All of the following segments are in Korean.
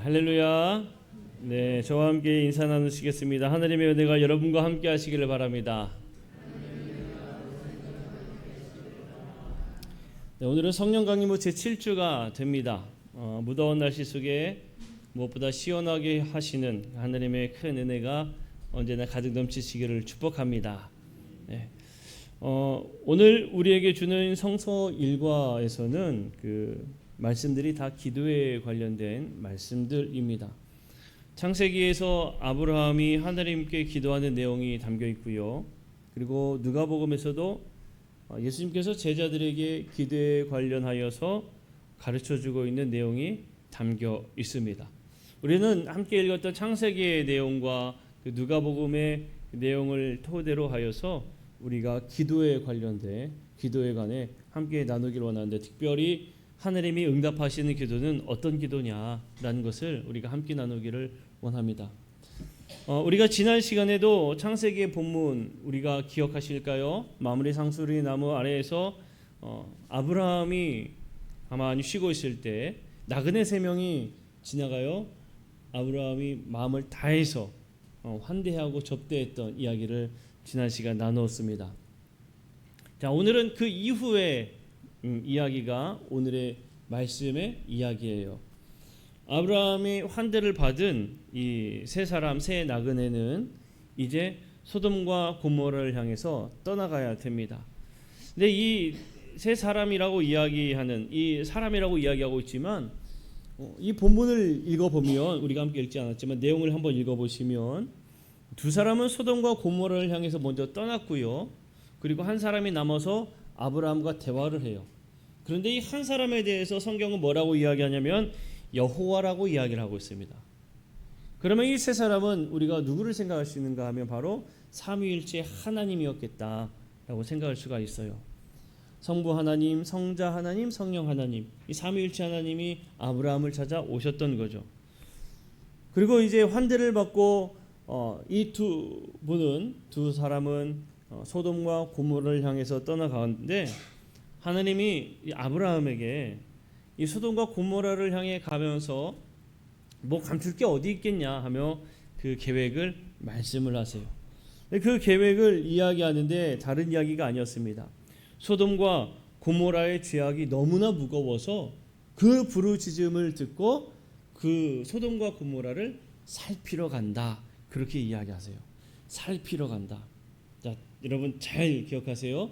할렐루야. 네, 저와 함께 인사 나누시겠습니다. 하나님의 은혜가 여러분과 함께 하시기를 바랍니다. 네, 오늘은 성령 강림후 제7주가 됩니다. 무더운 날씨 속에 무엇보다 시원하게 하시는 하나님의 큰 은혜가 언제나 가득 넘치시기를 축복합니다. 네. 오늘 우리에게 주는 성서 일과에서는 말씀들이 다 기도에 관련된 말씀들입니다. 창세기에서 아브라함이 하나님께 기도하는 내용이 담겨 있고요. 그리고 누가복음에서도 예수님께서 제자들에게 기도에 관련하여서 가르쳐주고 있는 내용이 담겨 있습니다. 우리는 함께 읽었던 창세기의 내용과 누가복음의 내용을 토대로 하여서 우리가 기도에 관련된 기도에 관해 함께 나누기를 원하는데, 특별히 하나님이 응답하시는 기도는 어떤 기도냐라는 것을 우리가 함께 나누기를 원합니다. 우리가 지난 시간에도 창세기의 본문 우리가 기억하실까요? 마므리 상수리 나무 아래에서 아브라함이 가만히 쉬고 있을 때 나그네 3명이 지나가요. 아브라함이 마음을 다해서 환대하고 접대했던 이야기를 지난 시간 나누었습니다. 자, 오늘은 그 이후의 이야기가 오늘의 말씀의 이야기예요. 아브라함이 환대를 받은 이 세 나그네는 이제 소돔과 고모라를 향해서 떠나가야 됩니다. 근데 이 세 사람이라고 이야기하는 이 사람이라고 이야기하고 있지만 이 본문을 읽어보면, 우리가 함께 읽지 않았지만 내용을 한번 읽어보시면, 두 사람은 소돔과 고모라를 향해서 먼저 떠났고요. 그리고 한 사람이 남아서 아브라함과 대화를 해요. 그런데 이 한 사람에 대해서 성경은 뭐라고 이야기하냐면 여호와라고 이야기를 하고 있습니다. 그러면 이 세 사람은 우리가 누구를 생각할 수 있는가 하면 바로 삼위일체 하나님이었겠다라고 생각할 수가 있어요. 성부 하나님, 성자 하나님, 성령 하나님, 이 삼위일체 하나님이 아브라함을 찾아 오셨던 거죠. 그리고 이제 환대를 받고 이 두 사람은 소돔과 고모라를 향해서 떠나가는데, 하나님이 아브라함에게 이 소돔과 고모라를 향해 가면서 뭐 감출 게 어디 있겠냐 하며 그 계획을 말씀을 하세요. 그 계획을 이야기하는데 다른 이야기가 아니었습니다. 소돔과 고모라의 죄악이 너무나 무거워서 그 부르짖음을 듣고 그 소돔과 고모라를 살피러 간다, 그렇게 이야기하세요. 살피러 간다. 자, 여러분 잘 기억하세요.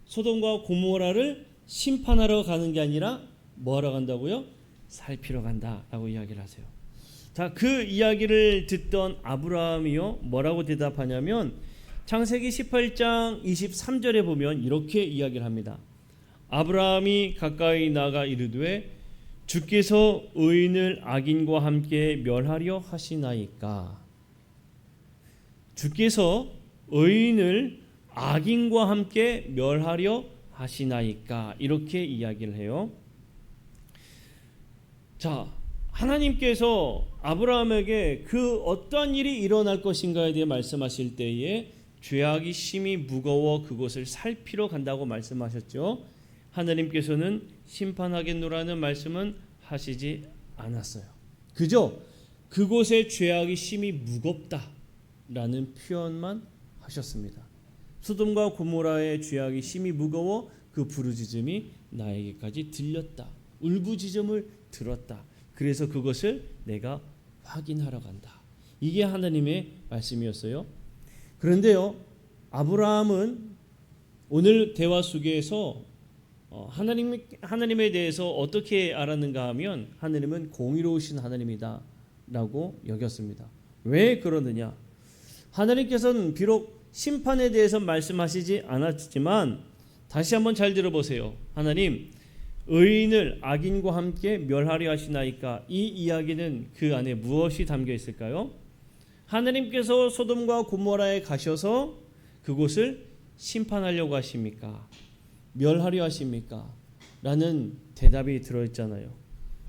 소돔과 고모라를 심판하러 가는 게 아니라 뭐 하러 간다고요? 살피러 간다라고 이야기를 하세요. 자, 그 이야기를 듣던 아브라함이요 뭐라고 대답하냐면, 창세기 18장 23절에 보면 이렇게 이야기를 합니다. 아브라함이 가까이 나가 이르되 주께서 의인을 악인과 함께 멸하려 하시나이까. 주께서 의인을 악인과 함께 멸하려 하시나이까, 이렇게 이야기를 해요. 자, 하나님께서 아브라함에게 그 어떠한 일이 일어날 것인가에 대해 말씀하실 때에 죄악이 심히 무거워 그곳을 살피러 간다고 말씀하셨죠. 하나님께서는 심판하겠노라는 말씀은 하시지 않았어요. 그저 그곳의 죄악이 심히 무겁다라는 표현만 하셨습니다. 소돔과 고모라의 죄악이 심히 무거워 그 부르짖음이 나에게까지 들렸다. 울부짖음을 들었다. 그래서 그것을 내가 확인하러 간다. 이게 하나님의 말씀이었어요. 그런데요, 아브라함은 오늘 대화 속에서 하나님에 대해서 어떻게 알았는가 하면, 하나님은 공의로우신 하나님이다 라고 여겼습니다. 왜 그러느냐? 하나님께서는 비록 심판에 대해서 말씀하시지 않았지만, 다시 한번 잘 들어보세요. 하나님, 의인을 악인과 함께 멸하려 하시나이까, 이 이야기는 그 안에 무엇이 담겨 있을까요? 하나님께서 소돔과 고모라에 가셔서 그곳을 심판하려고 하십니까? 멸하려 하십니까? 라는 대답이 들어있잖아요.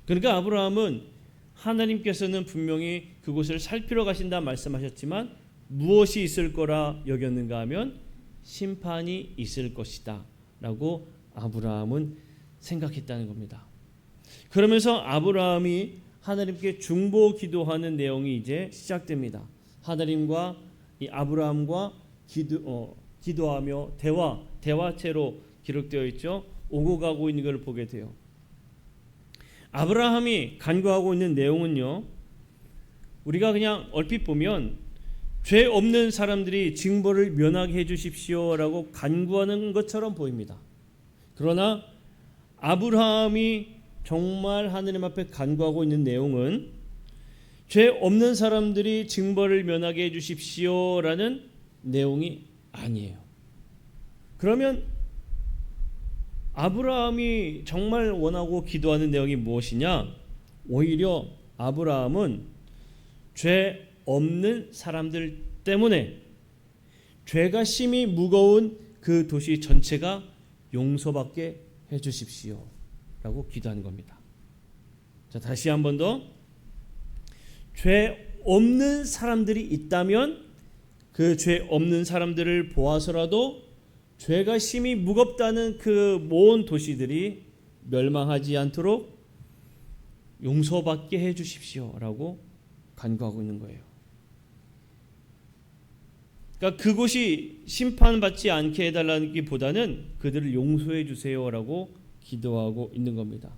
그러니까 아브라함은 하나님께서는 분명히 그곳을 살피러 가신다 말씀하셨지만 무엇이 있을 거라 여겼는가 하면 심판이 있을 것이다 라고 아브라함은 생각했다는 겁니다. 그러면서 아브라함이 하나님께 중보 기도하는 내용이 이제 시작됩니다. 하나님과 이 아브라함과 기도하며 대화체로 기록되어 있죠. 오고 가고 있는 걸 보게 돼요. 아브라함이 간구하고 있는 내용은요, 우리가 그냥 얼핏 보면 죄 없는 사람들이 징벌을 면하게 해주십시오라고 간구하는 것처럼 보입니다. 그러나 아브라함이 정말 하느님 앞에 간구하고 있는 내용은 죄 없는 사람들이 징벌을 면하게 해주십시오라는 내용이 아니에요. 그러면 아브라함이 정말 원하고 기도하는 내용이 무엇이냐? 오히려 아브라함은 죄 없는 사람들 때문에 죄가 심히 무거운 그 도시 전체가 용서받게 해주십시오 라고 기도하는 겁니다. 자, 다시 한 번 더. 죄 없는 사람들이 있다면 그 죄 없는 사람들을 보아서라도 죄가 심히 무겁다는 그 모든 도시들이 멸망하지 않도록 용서받게 해주십시오라고 간구하고 있는 거예요. 그러니까 그곳이 심판받지 않게 해달라기보다는 그들을 용서해 주세요라고 기도하고 있는 겁니다.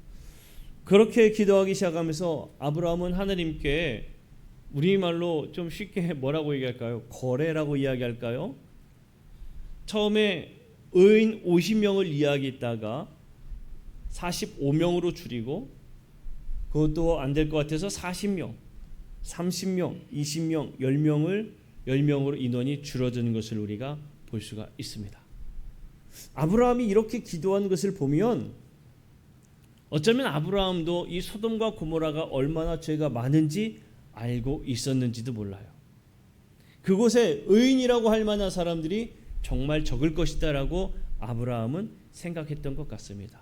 그렇게 기도하기 시작하면서 아브라함은 하나님께 우리말로 좀 쉽게 뭐라고 얘기할까요? 거래라고 이야기할까요? 처음에 의인 50명을 이야기했다가 45명으로 줄이고 그것도 안 될 것 같아서 40명, 30명, 20명, 10명으로 인원이 줄어드는 것을 우리가 볼 수가 있습니다. 아브라함이 이렇게 기도한 것을 보면 어쩌면 아브라함도 이 소돔과 고모라가 얼마나 죄가 많은지 알고 있었는지도 몰라요. 그곳에 의인이라고 할 만한 사람들이 정말 적을 것이다라고 아브라함은 생각했던 것 같습니다.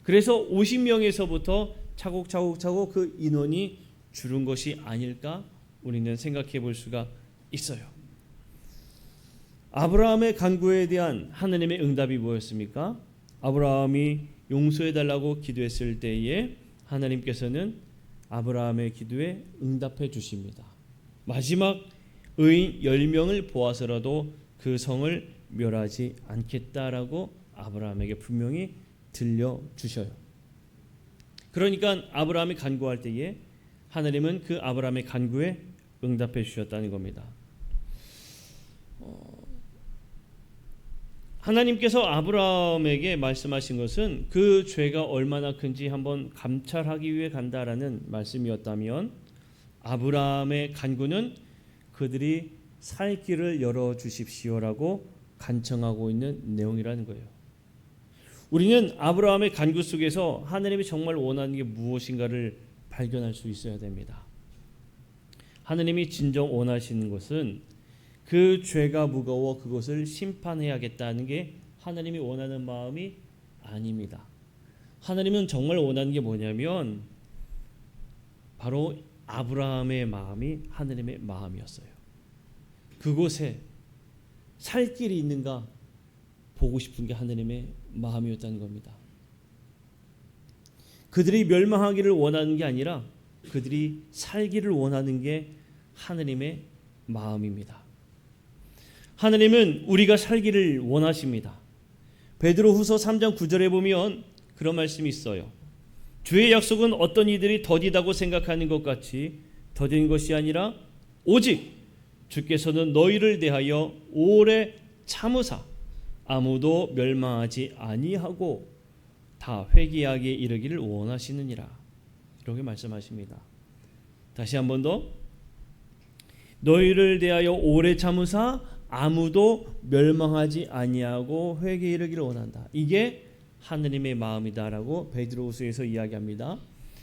그래서 50명에서부터 차곡차곡 그 인원이 줄은 것이 아닐까 우리는 생각해 볼 수가 있어요. 아브라함의 간구에 대한 하나님의 응답이 뭐였습니까? 아브라함이 용서해달라고 기도했을 때에 하나님께서는 아브라함의 기도에 응답해 주십니다. 마지막 의인 10명을 보아서라도 그 성을 멸하지 않겠다라고 아브라함에게 분명히 들려주셔요. 그러니까 아브라함이 간구할 때에 하나님은 그 아브라함의 간구에 응답해 주셨다는 겁니다. 하나님께서 아브라함에게 말씀하신 것은 그 죄가 얼마나 큰지 한번 감찰하기 위해 간다라는 말씀이었다면 아브라함의 간구는 그들이 살 길을 열어주십시오라고 간청하고 있는 내용이라는 거예요. 우리는 아브라함의 간구 속에서 하나님이 정말 원하는 게 무엇인가를 발견할 수 있어야 됩니다. 하나님이 진정 원하시는 것은 그 죄가 무거워 그것을 심판해야겠다는 게 하나님이 원하는 마음이 아닙니다. 하나님은 정말 원하는 게 뭐냐면 바로 아브라함의 마음이 하나님의 마음이었어요. 그곳에 살 길이 있는가 보고 싶은 게 하나님의 마음이었다는 겁니다. 그들이 멸망하기를 원하는 게 아니라 그들이 살기를 원하는 게 하나님의 마음입니다. 하나님은 우리가 살기를 원하십니다. 베드로후서 3장 9절에 보면 그런 말씀이 있어요. 주의 약속은 어떤 이들이 더디다고 생각하는 것 같이 더딘 것이 아니라 오직 주께서는 너희를 대하여 오래 참으사 아무도 멸망하지 아니하고 다 회개하기에 이르기를 원하시느니라. 이렇게 말씀하십니다. 다시 한 번 더. 너희를 대하여 오래 참으사 아무도 멸망하지 아니하고 회개에 이르기를 원한다. 이게 하느님의 마음이다라고 베드로후서에서 이야기합니다.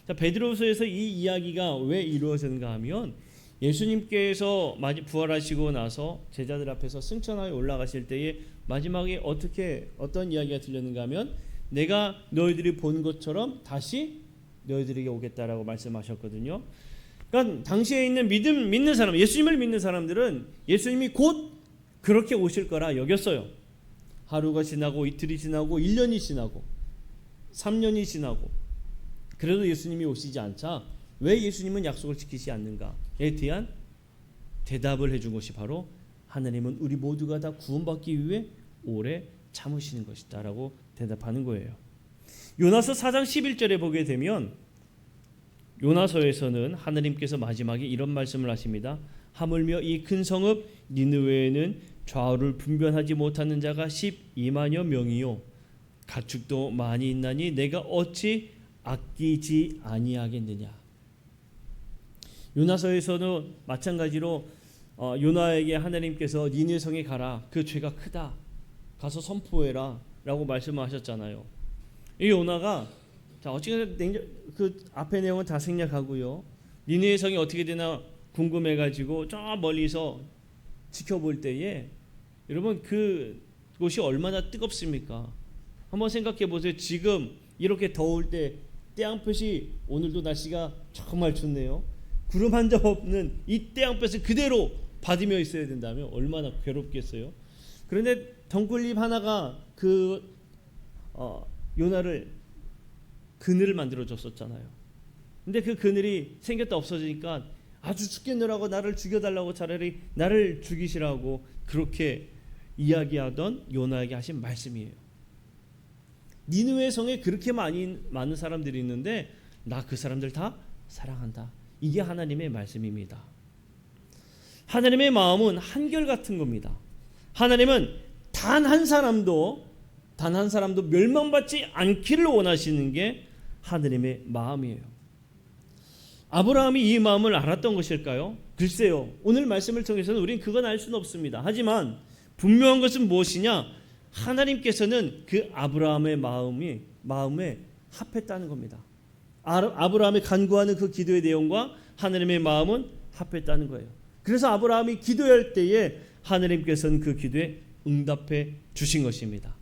자, 베드로후서에서 이 이야기가 왜 이루어졌는가 하면 예수님께서 부활하시고 나서 제자들 앞에서 승천하여 올라가실 때에 마지막에 어떤 이야기가 들렸는가 하면 내가 너희들이 본 것처럼 다시 너희들에게 오겠다라고 말씀하셨거든요. 그러니까 당시에 있는 믿는 사람, 예수님을 믿는 사람들은 예수님이 곧 그렇게 오실 거라 여겼어요. 하루가 지나고 이틀이 지나고 1년이 지나고 3년이 지나고 그래도 예수님이 오시지 않자 왜 예수님은 약속을 지키지 않는가에 대한 대답을 해준 것이 바로 하나님은 우리 모두가 다 구원받기 위해 오래 참으시는 것이다 라고 대답하는 거예요. 요나서 4장 11절에 보게 되면 요나서에서는 하나님께서 마지막에 이런 말씀을 하십니다. 하물며 이 큰 성읍 니느웨에는 좌우를 분별하지 못하는 자가 12만여 명이요 가축도 많이 있나니 내가 어찌 아끼지 아니하겠느냐. 요나서에서는 마찬가지로 요나에게 하나님께서 니느웨 성에 가라. 그 죄가 크다. 가서 선포해라 라고 말씀하셨잖아요. 이 요나가 자 어쨌든 그 앞의 내용은 다 생략하고요. 니느웨 성이 어떻게 되나 궁금해가지고 저 멀리서 지켜볼 때에 여러분 그곳이 얼마나 뜨겁습니까? 한번 생각해 보세요. 지금 이렇게 더울 때 태양볕이 오늘도 날씨가 정말 좋네요. 구름 한 점 없는 이 태양볕을 그대로 받으며 있어야 된다면 얼마나 괴롭겠어요. 그런데 덩굴잎 하나가 요나를 그늘을 만들어 줬었잖아요. 근데 그 그늘이 생겼다 없어지니까 아주 죽겠느라고 나를 죽여달라고 차라리 나를 죽이시라고 그렇게 이야기하던 요나에게 하신 말씀이에요. 니느웨 성에 그렇게 많은 사람들이 있는데 나 그 사람들 다 사랑한다. 이게 하나님의 말씀입니다. 하나님의 마음은 한결같은 겁니다. 하나님은 단 한 사람도 멸망받지 않기를 원하시는 게 하나님의 마음이에요. 아브라함이 이 마음을 알았던 것일까요? 글쎄요. 오늘 말씀을 통해서는 우리는 그건 알 수는 없습니다. 하지만 분명한 것은 무엇이냐? 하나님께서는 그 아브라함의 마음에 합했다는 겁니다. 아브라함이 간구하는 그 기도의 내용과 하나님의 마음은 합했다는 거예요. 그래서 아브라함이 기도할 때에 하나님께서는 그 기도에 응답해 주신 것입니다.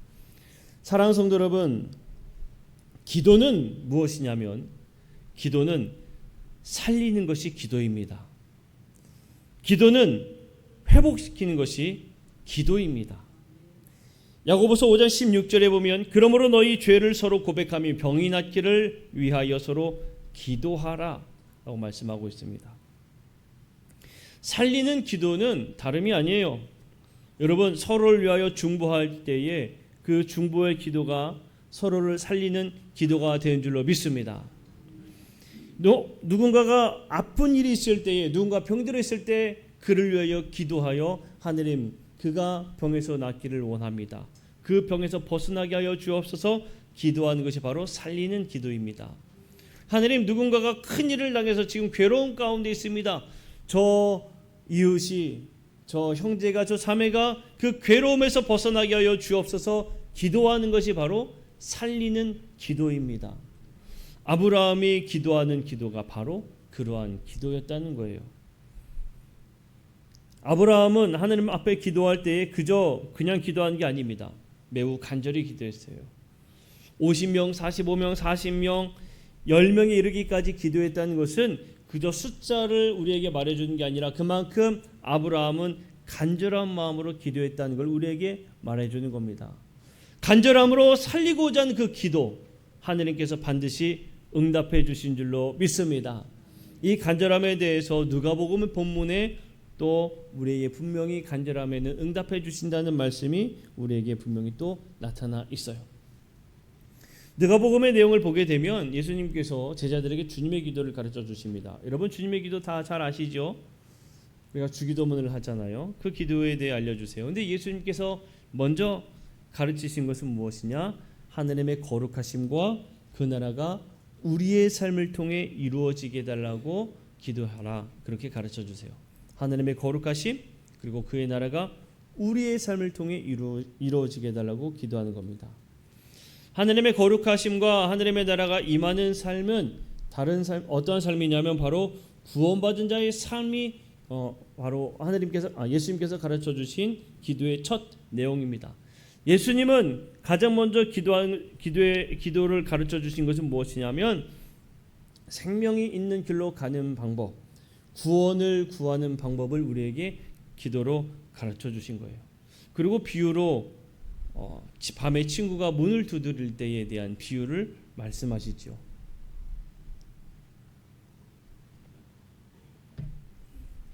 사랑하는 성도 여러분, 기도는 무엇이냐면 기도는 살리는 것이 기도입니다. 기도는 회복시키는 것이 기도입니다. 야고보서 5장 16절에 보면 그러므로 너희 죄를 서로 고백하며 병이 낫기를 위하여 서로 기도하라 라고 말씀하고 있습니다. 살리는 기도는 다름이 아니에요. 여러분 서로를 위하여 중보할 때에 그 중보의 기도가 서로를 살리는 기도가 되는 줄로 믿습니다. 누군가가 아픈 일이 있을 때에 누군가 병들어 있을 때 그를 위하여 기도하여 하나님 그가 병에서 낫기를 원합니다. 그 병에서 벗어나게 하여 주옵소서 기도하는 것이 바로 살리는 기도입니다. 하나님 누군가가 큰 일을 당해서 지금 괴로운 가운데 있습니다. 저 이웃이 저 형제가 저 자매가 그 괴로움에서 벗어나게 하여 주옵소서 기도하는 것이 바로 살리는 기도입니다. 아브라함이 기도하는 기도가 바로 그러한 기도였다는 거예요. 아브라함은 하나님 앞에 기도할 때에 그냥 기도한 게 아닙니다. 매우 간절히 기도했어요. 50명, 45명, 40명, 10명에 이르기까지 기도했다는 것은 그저 숫자를 우리에게 말해주는 게 아니라 그만큼 아브라함은 간절한 마음으로 기도했다는 걸 우리에게 말해주는 겁니다. 간절함으로 살리고자 하는 그 기도 하나님께서 반드시 응답해 주신 줄로 믿습니다. 이 간절함에 대해서 누가복음 본문에 또 우리에게 분명히 간절함에는 응답해 주신다는 말씀이 우리에게 분명히 또 나타나 있어요. 누가복음의 내용을 보게 되면 예수님께서 제자들에게 주님의 기도를 가르쳐 주십니다. 여러분 주님의 기도 다 잘 아시죠? 우리가 주기도문을 하잖아요. 그 기도에 대해 알려주세요. 근데 예수님께서 먼저 가르치신 것은 무엇이냐? 하나님의 거룩하심과 그 나라가 우리의 삶을 통해 이루어지게 해달라고 기도하라. 그렇게 가르쳐 주세요. 하나님의 거룩하심 그리고 그의 나라가 우리의 삶을 통해 이루어지게 해달라고 기도하는 겁니다. 하나님의 거룩하심과 하나님의 나라가 임하는 삶은 다른 삶 어떠한 삶이냐면 바로 구원받은 자의 삶이 바로 예수님께서 가르쳐 주신 기도의 첫 내용입니다. 예수님은 가장 먼저 기도를 가르쳐 주신 것은 무엇이냐면 생명이 있는 길로 가는 방법, 구원을 구하는 방법을 우리에게 기도로 가르쳐 주신 거예요. 그리고 비유로 밤에 친구가 문을 두드릴 때에 대한 비유를 말씀하시죠.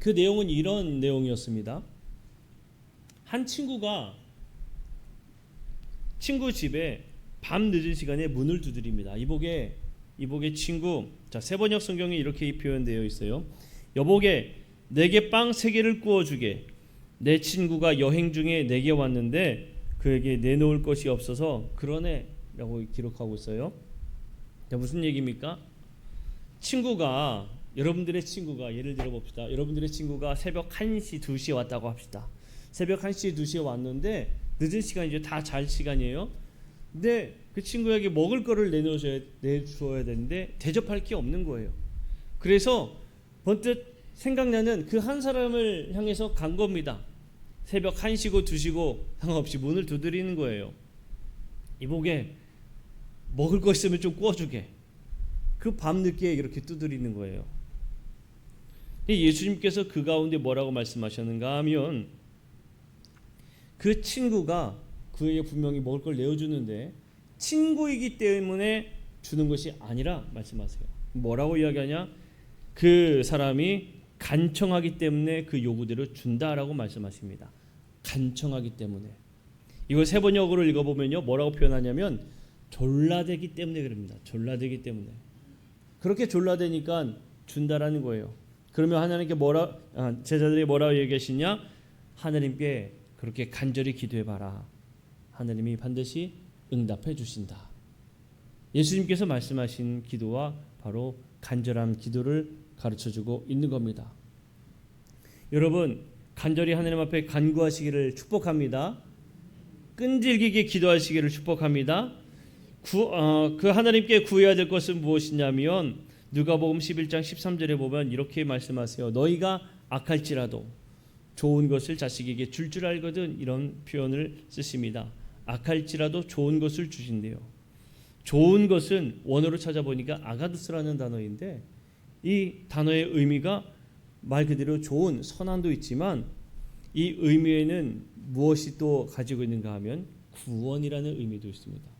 그 내용은 이런 내용이었습니다. 한 친구가 친구 집에 밤 늦은 시간에 문을 두드립니다. 이복의 친구. 자, 세번역 성경에 이렇게 표현되어 있어요. 여보게, 내게 빵 3개를 구워주게. 내 친구가 여행 중에 내게 왔는데 그에게 내놓을 것이 없어서 그러네 라고 기록하고 있어요. 자, 무슨 얘기입니까? 여러분들의 친구가, 예를 들어 봅시다. 여러분들의 친구가 새벽 1시, 2시에 왔다고 합시다. 새벽 1시, 2시에 왔는데 늦은 시간이죠. 다 잘 시간이에요. 근데 그 친구에게 먹을 거를 내주어야 되는데 대접할 게 없는 거예요. 그래서 번뜩 생각나는 그 한 사람을 향해서 간 겁니다. 새벽 1시고 2시고 상관없이 문을 두드리는 거예요. 이보게, 먹을 거 있으면 좀 구워주게. 그 밤늦게 이렇게 두드리는 거예요. 예수님께서 그 가운데 뭐라고 말씀하셨는가 하면, 그 친구가 그에게 분명히 먹을 걸 내어주는데 친구이기 때문에 주는 것이 아니라 말씀하세요. 뭐라고 이야기하냐? 그 사람이 간청하기 때문에 그 요구대로 준다라고 말씀하십니다. 간청하기 때문에. 이걸 세번역으로 읽어보면요, 뭐라고 표현하냐면 졸라대기 때문에 그럽니다. 졸라대기 때문에. 그렇게 졸라대니까 준다라는 거예요. 그러면 하나님께 제자들이 뭐라고 얘기하시냐? 하나님께 그렇게 간절히 기도해봐라. 하나님이 반드시 응답해 주신다. 예수님께서 말씀하신 기도와 바로 간절한 기도를 가르쳐주고 있는 겁니다. 여러분, 간절히 하나님 앞에 간구하시기를 축복합니다. 끈질기게 기도하시기를 축복합니다. 그 하나님께 구해야 될 것은 무엇이냐면 누가복음 11장 13절에 보면 이렇게 말씀하세요. 너희가 악할지라도 좋은 것을 자식에게 줄 알거든. 이런 표현을 쓰십니다. 악할지라도 좋은 것을 주신대요. 좋은 것은 원어로 찾아보니까 아가두스라는 단어인데, 이 단어의 의미가 말 그대로 좋은, 선한도 있지만 이 의미에는 무엇이 또 가지고 있는가 하면 구원이라는 의미도 있습니다.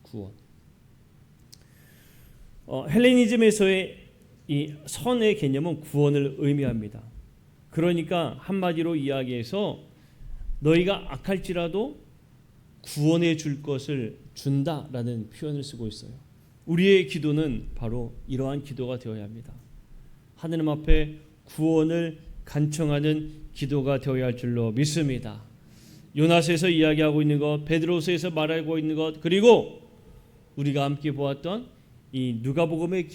구원. 헬레니즘에서의 이 선의 개념은 구원을 의미합니다. 그러니까 한마디로 이야기해서 너희가 악할지라도 구원해 줄 것을 준다라는 표현을 쓰고 있어요. 우리의 기도는 바로 이러한 기도가 되어야 합니다. 하느님 앞에 구원을 간청하는 기도가 되어야 할 줄로 믿습니다. 요나서에서 이야기하고 있는 것, 베드로서에서 말하고 있는 것, 그리고 우리가 함께 보았던 이 누가복음에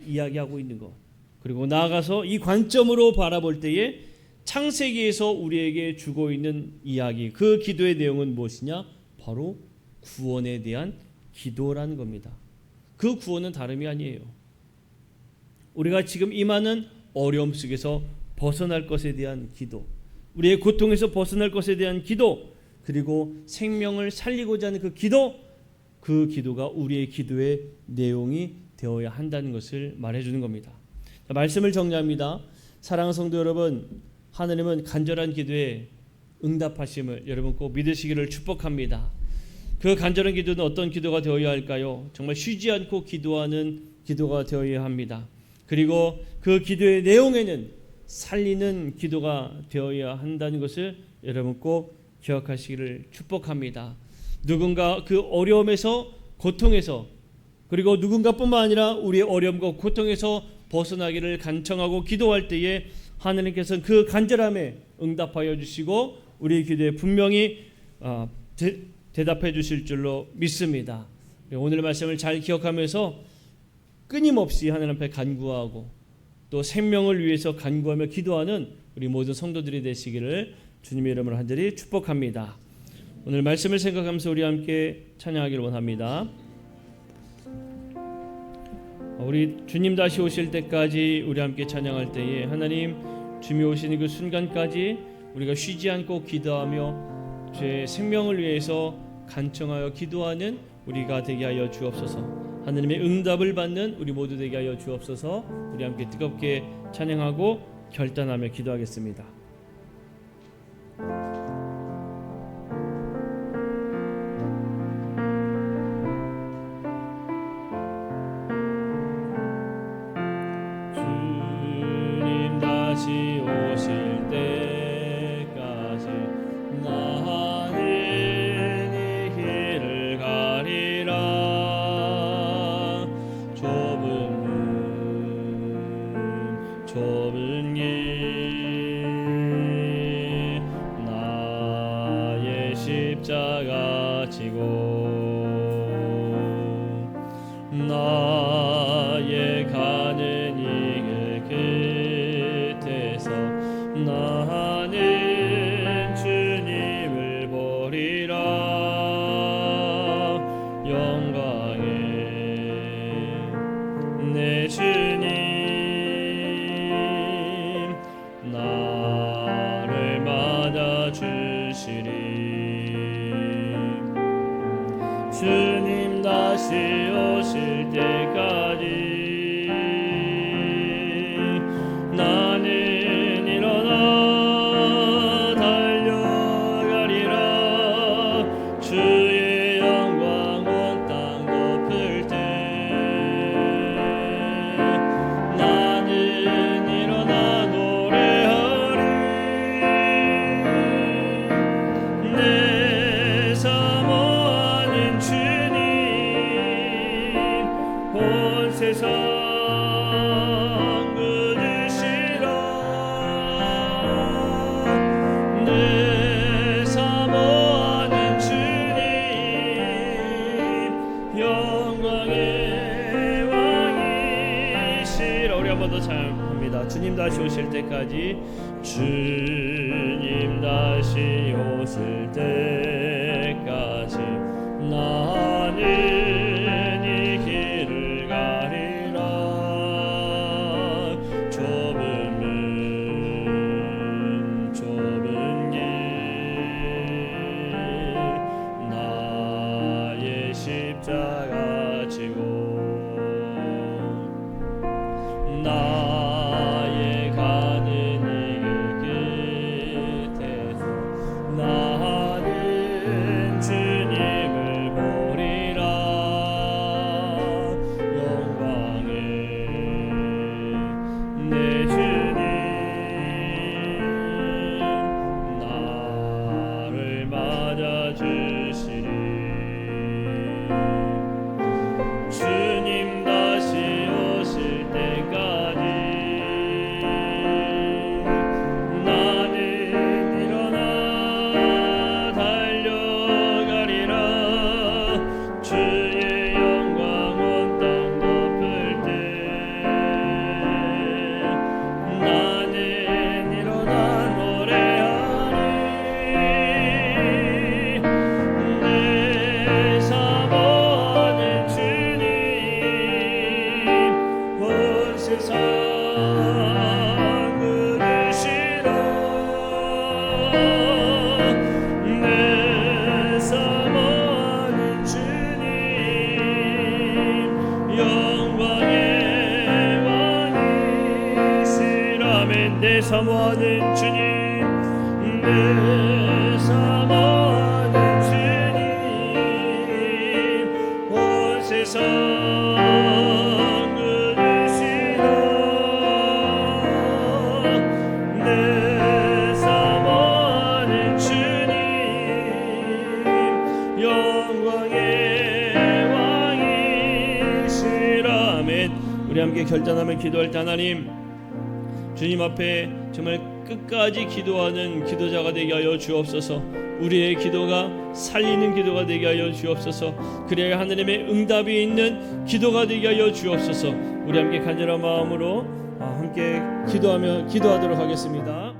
이야기하고 있는 것, 그리고 나아가서 이 관점으로 바라볼 때에 창세기에서 우리에게 주고 있는 이야기, 그 기도의 내용은 무엇이냐? 바로 구원에 대한 기도라는 겁니다. 그 구원은 다름이 아니에요. 우리가 지금 임하는 어려움 속에서 벗어날 것에 대한 기도, 우리의 고통에서 벗어날 것에 대한 기도, 그리고 생명을 살리고자 하는 그 기도, 그 기도가 우리의 기도의 내용이 되어야 한다는 것을 말해주는 겁니다. 자, 말씀을 정리합니다. 사랑하는 성도 여러분, 하나님은 간절한 기도에 응답하심을 여러분 꼭 믿으시기를 축복합니다. 그 간절한 기도는 어떤 기도가 되어야 할까요? 정말 쉬지 않고 기도하는 기도가 되어야 합니다. 그리고 그 기도의 내용에는 살리는 기도가 되어야 한다는 것을 여러분 꼭 기억하시기를 축복합니다. 누군가 그 어려움에서, 고통에서, 그리고 누군가뿐만 아니라 우리의 어려움과 고통에서 벗어나기를 간청하고 기도할 때에 하나님께서는 그 간절함에 응답하여 주시고 우리의 기도에 분명히 대답해 주실 줄로 믿습니다. 오늘 말씀을 잘 기억하면서 끊임없이 하나님 앞에 간구하고 또 생명을 위해서 간구하며 기도하는 우리 모든 성도들이 되시기를 주님의 이름으로 간절히 축복합니다. 오늘 말씀을 생각하면서 우리 함께 찬양하기를 원합니다. 우리 주님 다시 오실 때까지 우리 함께 찬양할 때에 하나님 주님이 오시는 그 순간까지 우리가 쉬지 않고 기도하며 죄의 생명을 위해서 간청하여 기도하는 우리가 되게 하여 주옵소서. 하나님의 응답을 받는 우리 모두 되게 하여 주옵소서. 우리 함께 뜨겁게 찬양하고 결단하며 기도하겠습니다. 주님 다시 오실 때까지 나는 이 길을 가리라. 좁은 길 나의 십자가 지고 나의 가는 이 길 끝에서 나는 주님을 보리라. 영광의 내 주님 나를 맞아주시리. 주님 다시 오실 때까지 나는 일어나 달려가리라. 주의 영광 온 땅 덮을 때 나는 일어나 노래하리. 내 사모하는 주님 온 세상 그리시라. 내 사모하는 주님 영광의 왕이시라. 우리 한 번 더 찬양합니다. 주님 다시 오실 때까지 주님 다시 오실 때까지 나는 좁은 길 나의 십자가 지고 나의 가는 이 길 끝에서 나는 주님을 보리라. 영광의 내 주님 나를 맞아주시리. 주님 다시 오실 때까지 나는 일어나 달려가리라. 주의 영광 온 땅 덮을 때 나는 일어나 노래하리. 내 사모하는 주님 온 세상 그리시라. 내 사모하는 주님 영광의 왕이시라면 내 사모하는 주님 내 사모하는 주님 온 세상 그리시라. 내 사모하는 주님 영광의 왕이시라면 우리 함께 결단하며 기도할 때 하나님 주님 앞에 정말 끝까지 기도하는 기도자가 되게 하여 주옵소서. 우리의 기도가 살리는 기도가 되게 하여 주옵소서. 그래야 하나님의 응답이 있는 기도가 되게 하여 주옵소서. 우리 함께 간절한 마음으로 함께 기도하도록 하겠습니다.